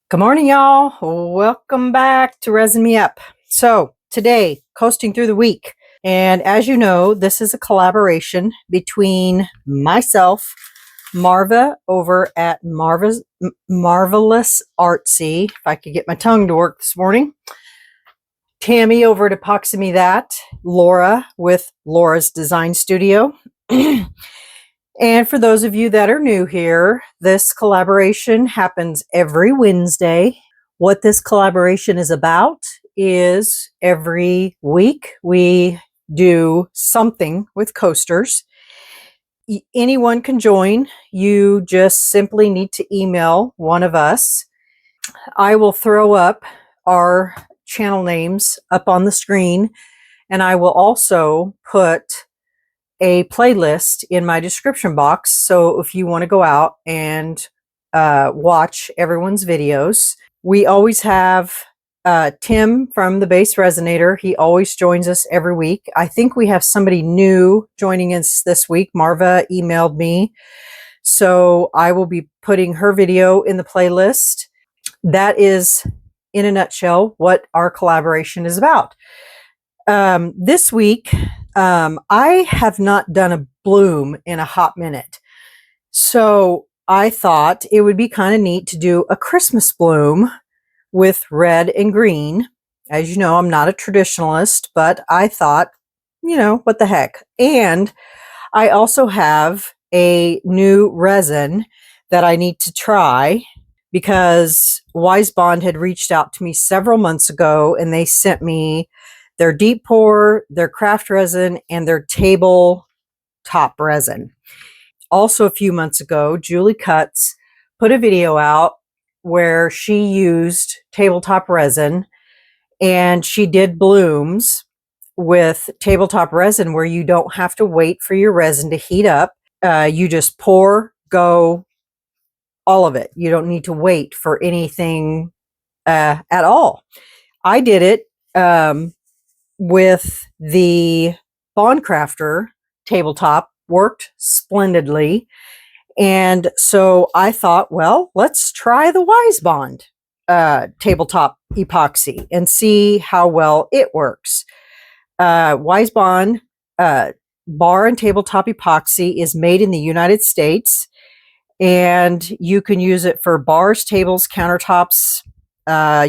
Good morning, y'all. Welcome back to Resin Me Up. So today, coasting through the week. And as you know, this is a collaboration between myself, Marva over at Marvelous Artsy, if I could get my tongue to work this morning, Tammy over at Epoxy Me That, Laura with Laura's Design Studio. And for those of you that are new here, this collaboration happens every Wednesday. What this collaboration is about is every week we do something with coasters. Anyone can join. You just simply need to email one of us. I will throw up our channel names up on the screen, and I will also put a playlist in my description box. So if you want to go out and watch everyone's videos, we always have Tim from the Base Resonator. He always joins us every week. I think we have somebody new joining us this week. Marva emailed me. So I will be putting her video in the playlist. That is, in a nutshell, what our collaboration is about. This week, I have not done a bloom in a hot minute. So I thought it would be kind of neat to do a Christmas bloom with red and green. As you know, I'm not a traditionalist, but I thought, you know, what the heck. And I also have a new resin that I need to try because Wise Bond had reached out to me several months ago and they sent me their deep pour, their craft resin, and their tabletop resin. Also, a few months ago, Julie Cuts put a video out where she used tabletop resin and she did blooms with tabletop resin where you don't have to wait for your resin to heat up. You just pour, go, all of it. You don't need to wait for anything at all. I did it with the Bond Crafter tabletop, worked splendidly. And so I thought, well, let's try the Wise Bond tabletop epoxy and see how well it works. Wise Bond bar and tabletop epoxy is made in the United States, and you can use it for bars, tables, countertops.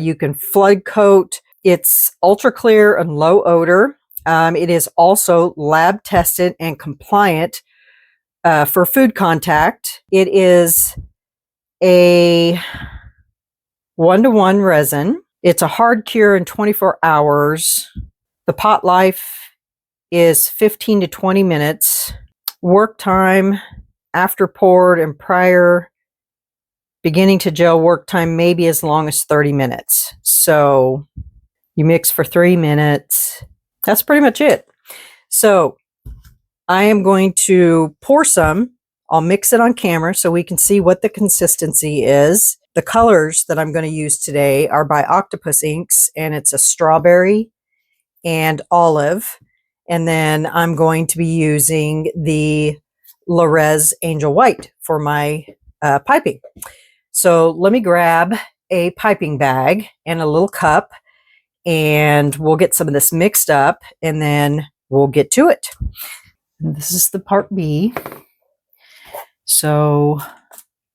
You can flood coat. It's ultra clear and low odor. It is also lab tested and compliant for food contact. It is a 1-to-1 resin. It's a hard cure in 24 hours. The pot life is 15 to 20 minutes. Work time after poured and prior beginning to gel work time may be as long as 30 minutes. So you mix for 3 minutes. That's pretty much it. So I am going to pour some. I'll mix it on camera so we can see what the consistency is. The colors that I'm going to use today are by Octopus Inks, and it's a strawberry and olive. And then I'm going to be using the Lorez Angel White for my piping. So let me grab a piping bag and a little cup, and we'll get some of this mixed up and then we'll get to it. And this is the part B. So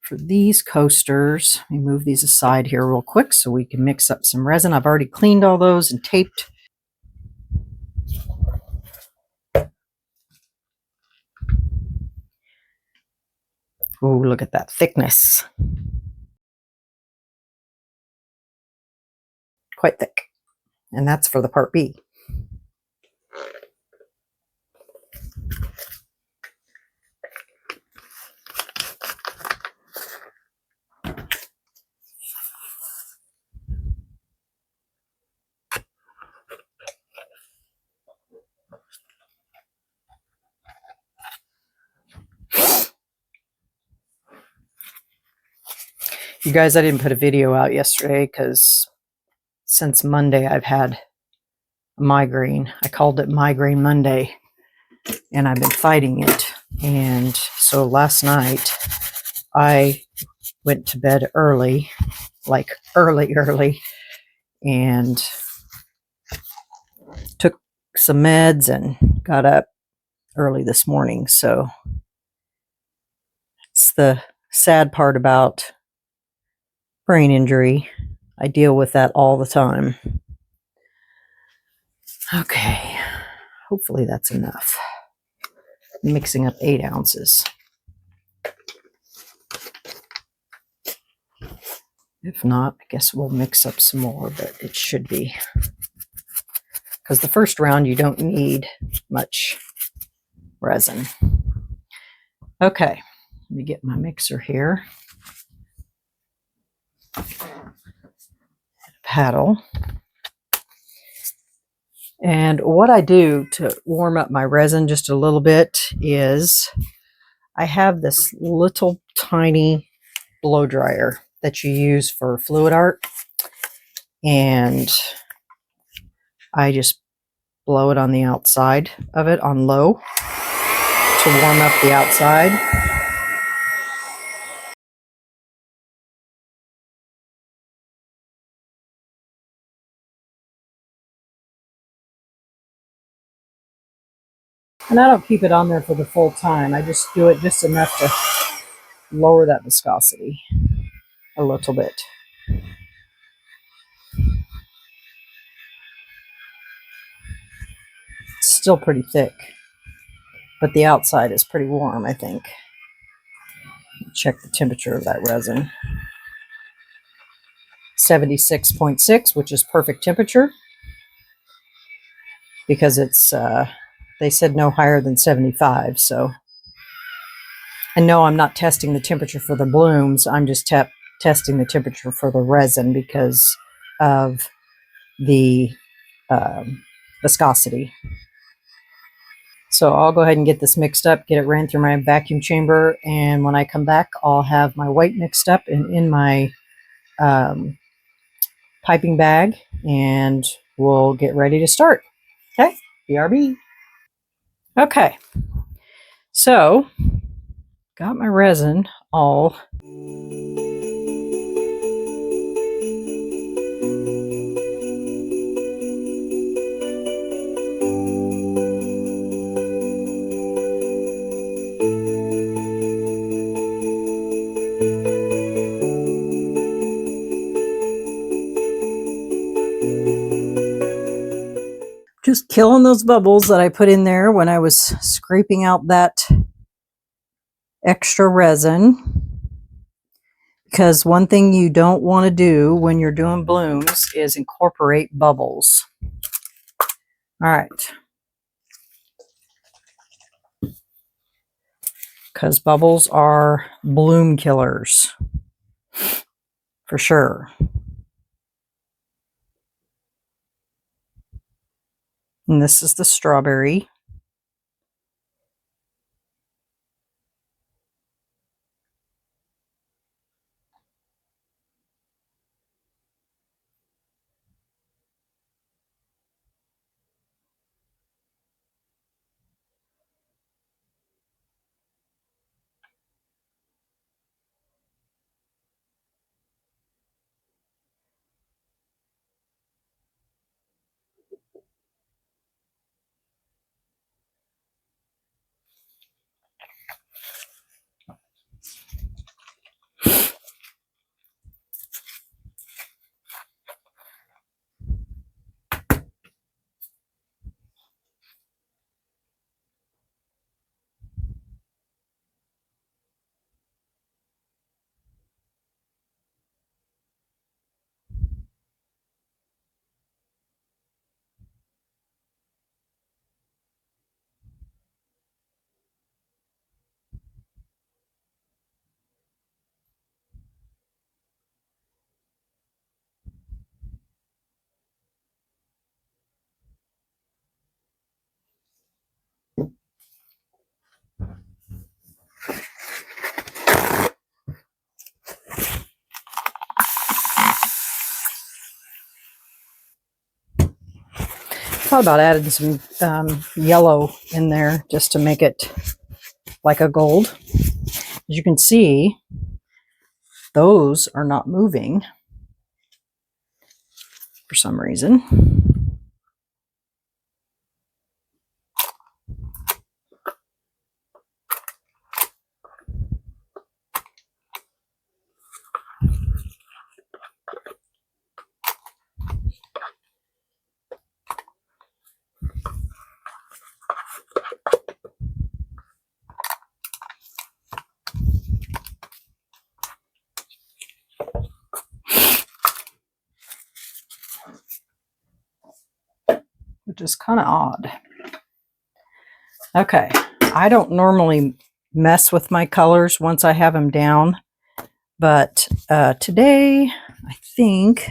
for these coasters, let me move these aside here real quick so we can mix up some resin. I've already cleaned all those and taped. Ooh, look at that thickness. Quite thick. And that's for the part B. You guys, I didn't put a video out yesterday because since Monday I've had a migraine. I called it Migraine Monday, and I've been fighting it. And so last night I went to bed early, like early, and took some meds and got up early this morning. So it's the sad part about brain injury. I deal with that all the time. Okay, hopefully that's enough. I'm mixing up 8 ounces. If not, I guess we'll mix up some more, but it should be. Because the first round, you don't need much resin. Okay, let me get my mixer here. Paddle. And what I do to warm up my resin just a little bit is I have this little tiny blow dryer that you use for fluid art. And I just blow it on the outside of it on low to warm up the outside. And I don't keep it on there for the full time. I just do it just enough to lower that viscosity a little bit. It's still pretty thick, but the outside is pretty warm, I think. Check the temperature of that resin. 76.6, which is perfect temperature, because it's, they said no higher than 75, so. And no, I'm not testing the temperature for the blooms. I'm just testing the temperature for the resin because of the viscosity. So I'll go ahead and get this mixed up, get it ran through my vacuum chamber, and when I come back, I'll have my white mixed up and in my piping bag, and we'll get ready to start. Okay, BRB. Okay, so got my resin all just killing those bubbles that I put in there when I was scraping out that extra resin. Because one thing you don't want to do when you're doing blooms is incorporate bubbles. All right. Because bubbles are bloom killers. For sure. And this is the strawberry. thought about adding some yellow in there just to make it like a gold. As you can see, those are not moving for some reason. Which is kind of odd. Okay, I don't normally mess with my colors once I have them down, but today I think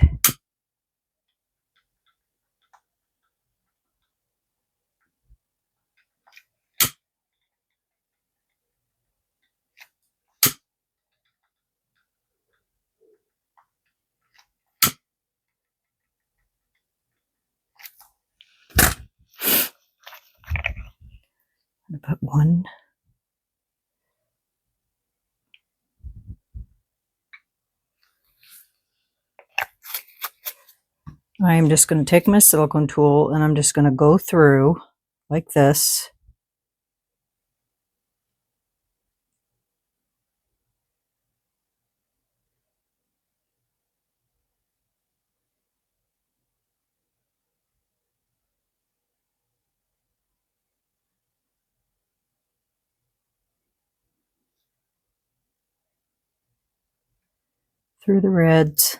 I'm gonna put one. I'm just going to take my silicone tool and I'm just going to go through like this. Through the reds.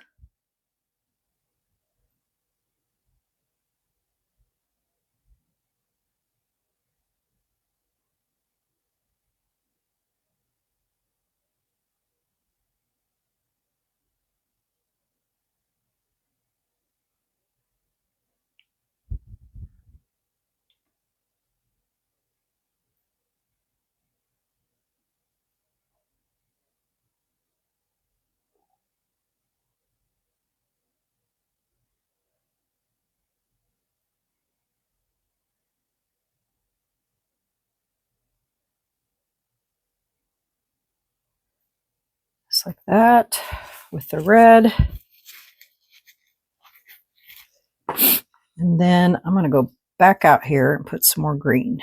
Just like that with the red. And then I'm going to go back out here and put some more green.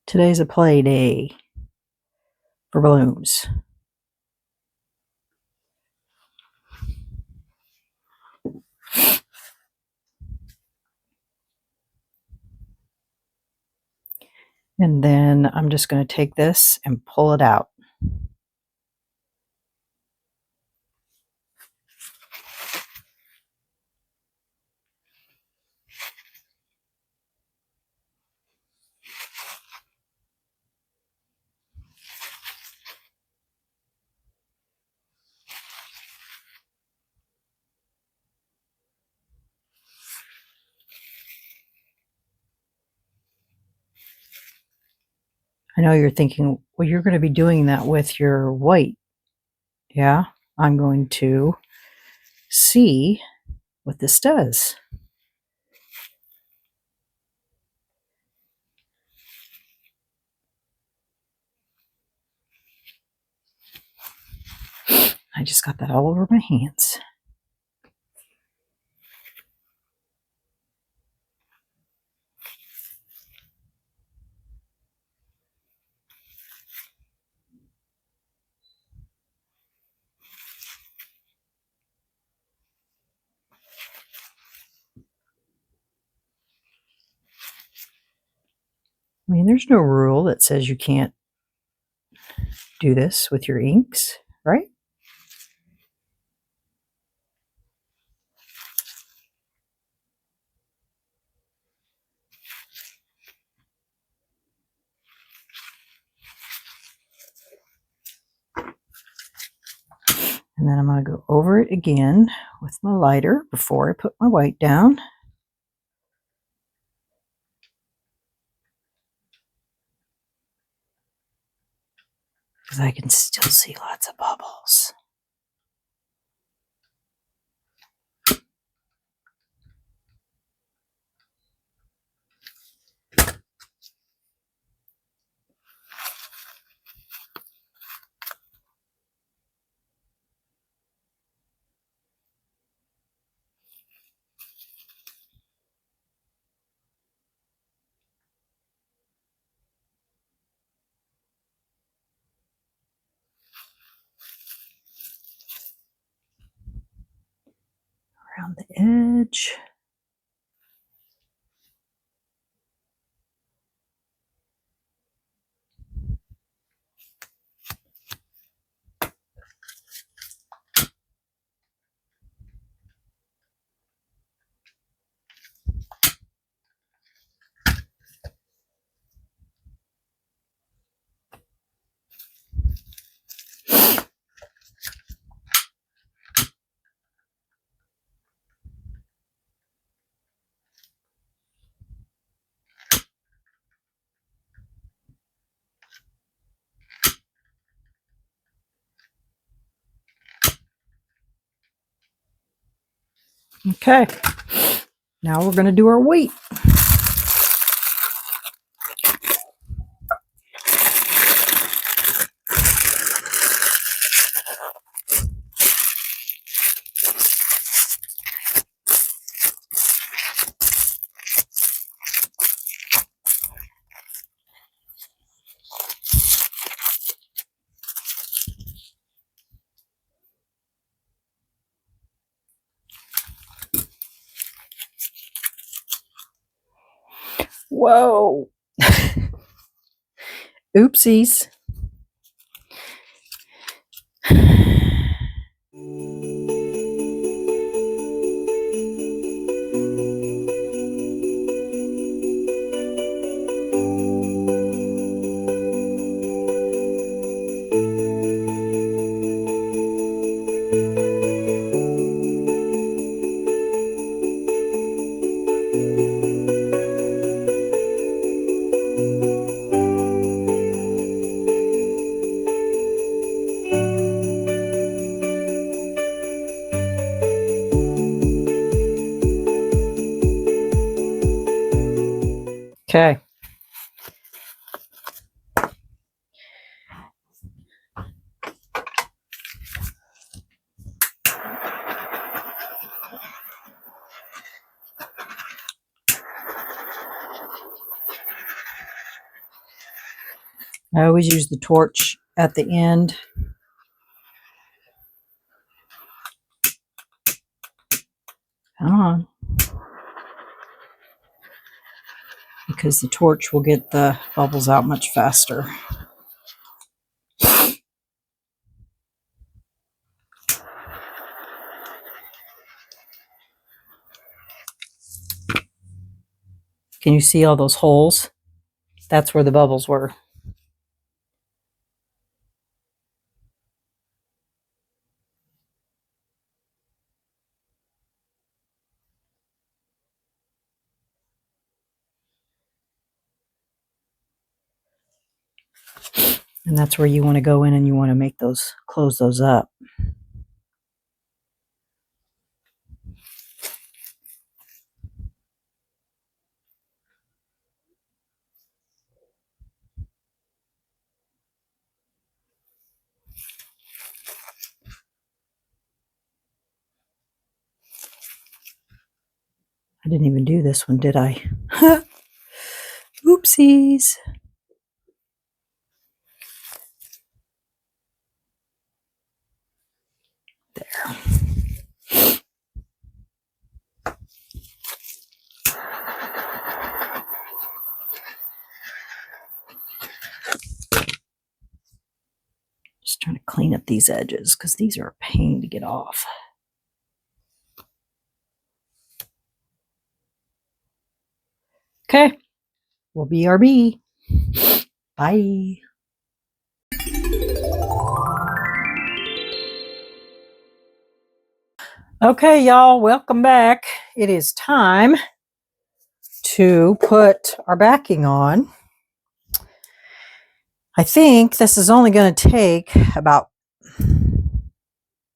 Today's a play day for balloons. And then I'm just going to take this and pull it out. I know you're thinking, well, you're going to be doing that with your white. Yeah, I'm going to see what this does. I just got that all over my hands. I mean, there's no rule that says you can't do this with your inks, right? And then I'm going to go over it again with my lighter before I put my white down. Because I can still see lots of bubbles. Around the edge. Okay, now we're going to do our weight. Whoa. Oopsies. Okay. I always use the torch at the end. Come on. Because the torch will get the bubbles out much faster. Can you see all those holes? That's where the bubbles were. And that's where you want to go in and you want to make those, close those up. I didn't even do this one, did I? Oopsies. There. Just trying to clean up these edges because these are a pain to get off. Okay. We'll BRB. Bye. Okay, y'all, welcome back. It is time to put our backing on. I think this is only going to take about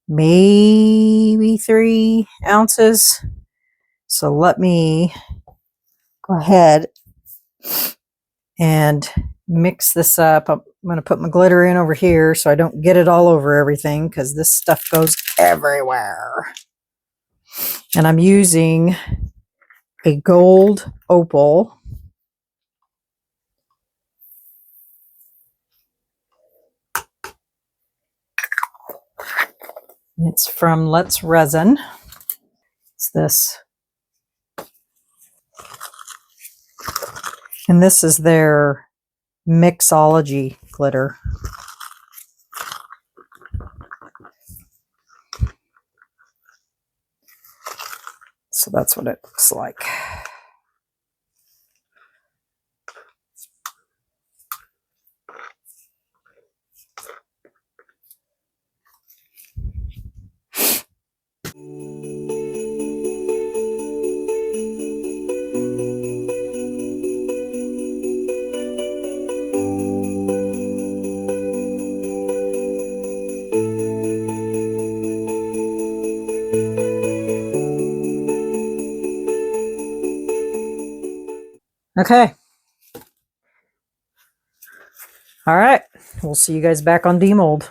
maybe 3 ounces. So let me go ahead and mix this up. I'm going to put my glitter in over here so I don't get it all over everything because this stuff goes everywhere. And I'm using a gold opal. It's from Let's Resin. It's this. And this is their mixology glitter. So that's what it looks like. Okay. All right. We'll see you guys back on Demold.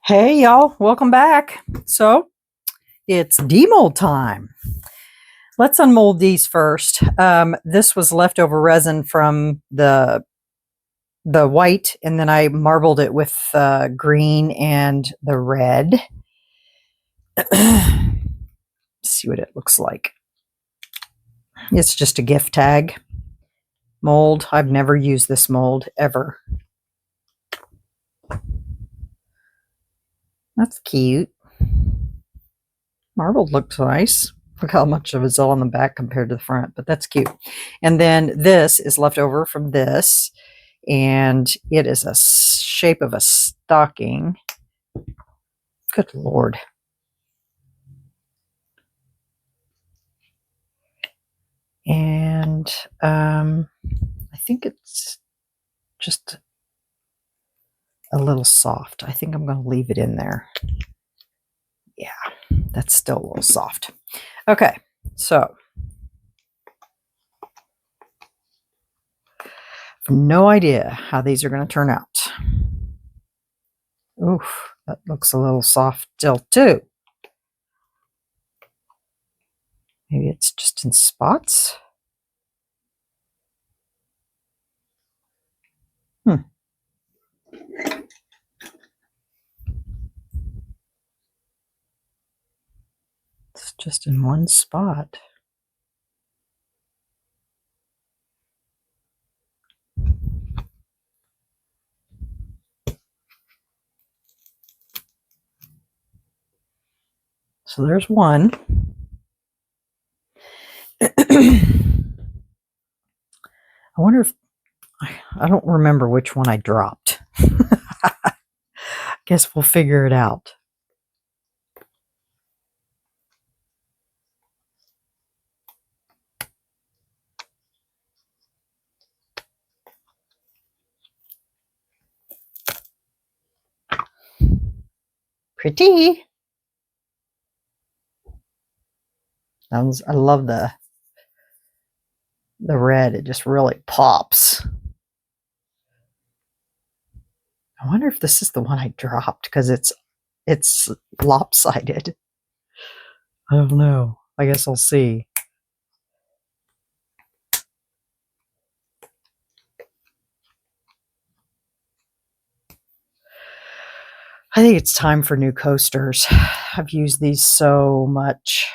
Hey, y'all. Welcome back. So it's demold time. Let's unmold these first. This was leftover resin from the white, and then I marbled it with green and the red. See what it looks like. It's just a gift tag mold. I've never used this mold ever. That's cute. Marbled looks nice. Look how much of it's all on the back compared to the front, but that's cute. And then this is left over from this, and it is a shape of a stocking. Good Lord. And I think it's just a little soft. I think I'm going to leave it in there. Yeah, that's still a little soft. Okay, so no idea how these are going to turn out. Oof, that looks a little soft still too. Maybe it's just in spots. It's just in one spot. So there's one. I wonder if, I don't remember which one I dropped. Guess we'll figure it out. Pretty. I love the red. It just really pops. I wonder if this is the one I dropped because it's lopsided. I don't know. I guess I'll see. I think it's time for new coasters. I've used these so much.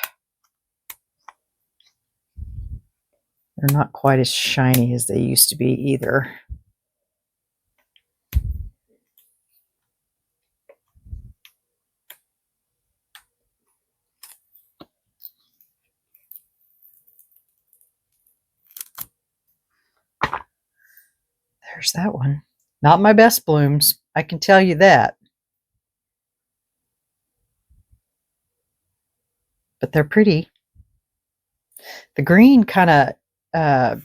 They're not quite as shiny as they used to be either. There's that one. Not my best blooms. I can tell you that. But they're pretty. The green kind of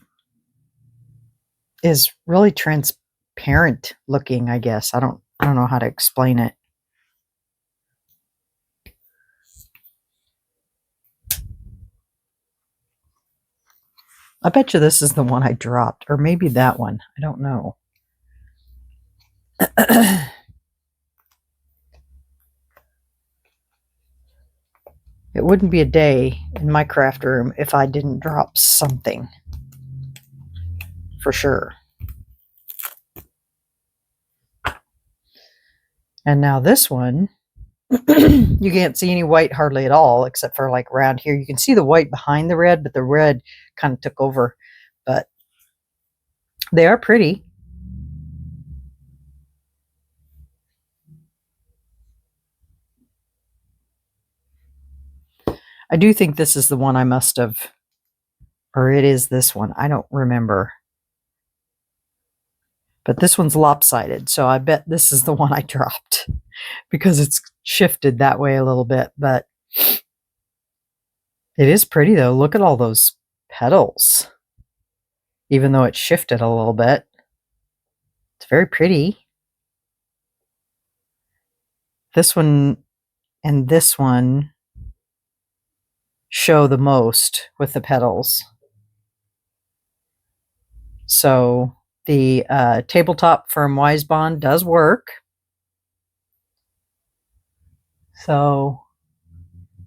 is really transparent looking, I guess. I don't know how to explain it. I bet you this is the one I dropped, or maybe that one. I don't know. It wouldn't be a day in my craft room if I didn't drop something. For sure. And now this one, you can't see any white hardly at all, except for like around here. You can see the white behind the red, but the red kind of took over. But they are pretty. I do think this is the one I must have, or it is this one. I don't remember. But this one's lopsided, so I bet this is the one I dropped because it's shifted that way a little bit. But it is pretty, though. Look at all those petals. Even though it's shifted a little bit. It's very pretty. This one and this one show the most with the petals. So the tabletop from Wisebond does work. So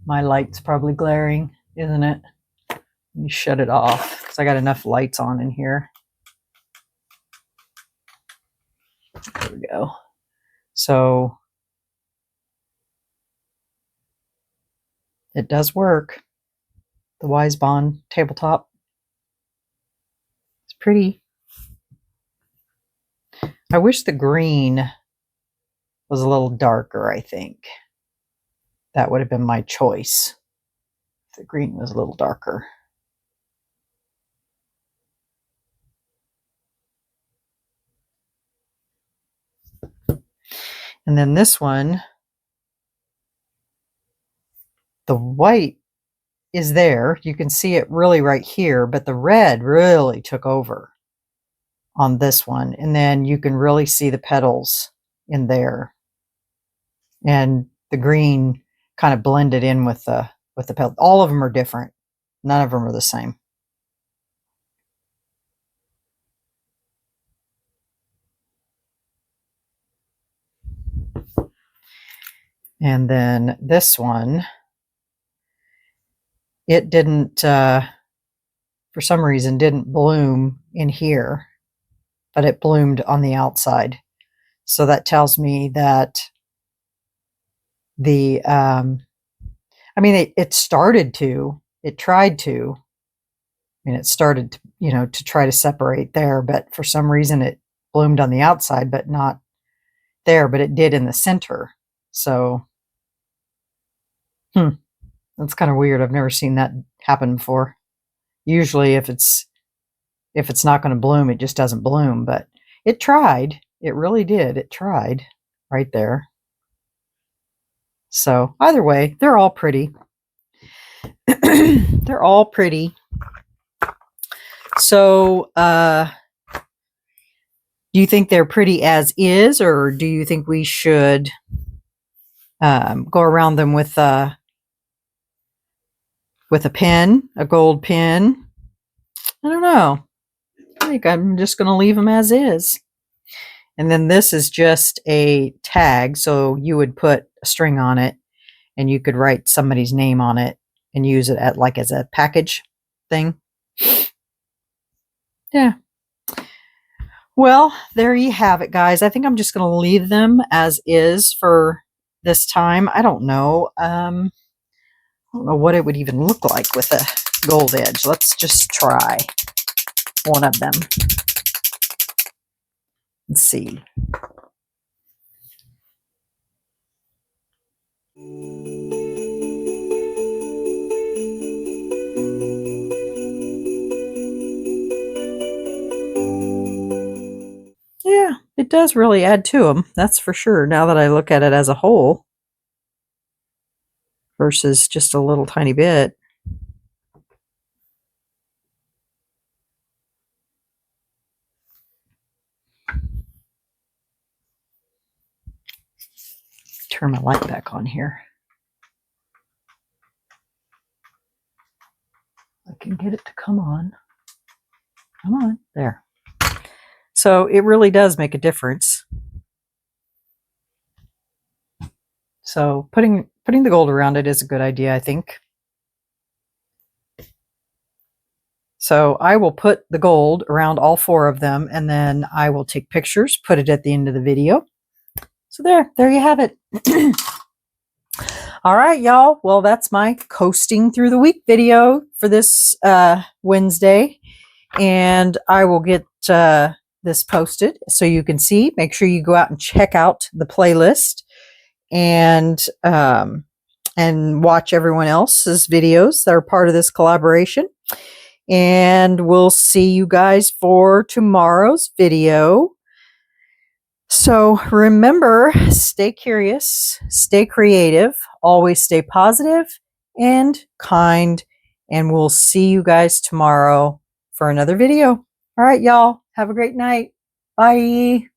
my light's probably glaring, isn't it? Let me shut it off because I got enough lights on in here. There we go. So it does work. The Wisebond tabletop. It's pretty. I wish the green was a little darker, I think. That would have been my choice. If the green was a little darker. And then this one, the white is there. You can see it really right here, but the red really took over on this one. And then you can really see the petals in there. And the green kind of blended in with the petal. All of them are different. None of them are the same. And then this one, it didn't, for some reason, didn't bloom in here, but it bloomed on the outside. So that tells me that the, I mean, it started to, it tried to, I mean, it started to, you know, to try to separate there, but for some reason it bloomed on the outside, but not there, but it did in the center. So, that's kind of weird. I've never seen that happen before. Usually if it's not going to bloom, it just doesn't bloom, but it tried. It really did. It tried right there. So either way, they're all pretty. They're all pretty. So, do you think they're pretty as is, or do you think we should go around them with a pen, a gold pen? I don't know. I think I'm just going to leave them as is. And then this is just a tag, so you would put a string on it, and you could write somebody's name on it and use it at like as a package thing. Yeah. Well, there you have it, guys. I think I'm just going to leave them as is for this time. I don't know. I don't know what it would even look like with a gold edge. Let's just try one of them. Let's see. Yeah, it it does really add to them. That's for sure. Now that I look at it as a whole versus just a little tiny bit. Turn my light back on here. I can get it to come on. Come on, there. So it really does make a difference. So putting the gold around it is a good idea, I think. So I will put the gold around all 4 of them, and then I will take pictures, put it at the end of the video. So there you have it. All right, y'all. Well, that's my coasting through the week video for this Wednesday. And I will get this posted so you can see. Make sure you go out and check out the playlist and watch everyone else's videos that are part of this collaboration. And we'll see you guys for tomorrow's video. So remember, stay curious, stay creative, always stay positive and kind, and we'll see you guys tomorrow for another video. All right, y'all. Have a great night. Bye.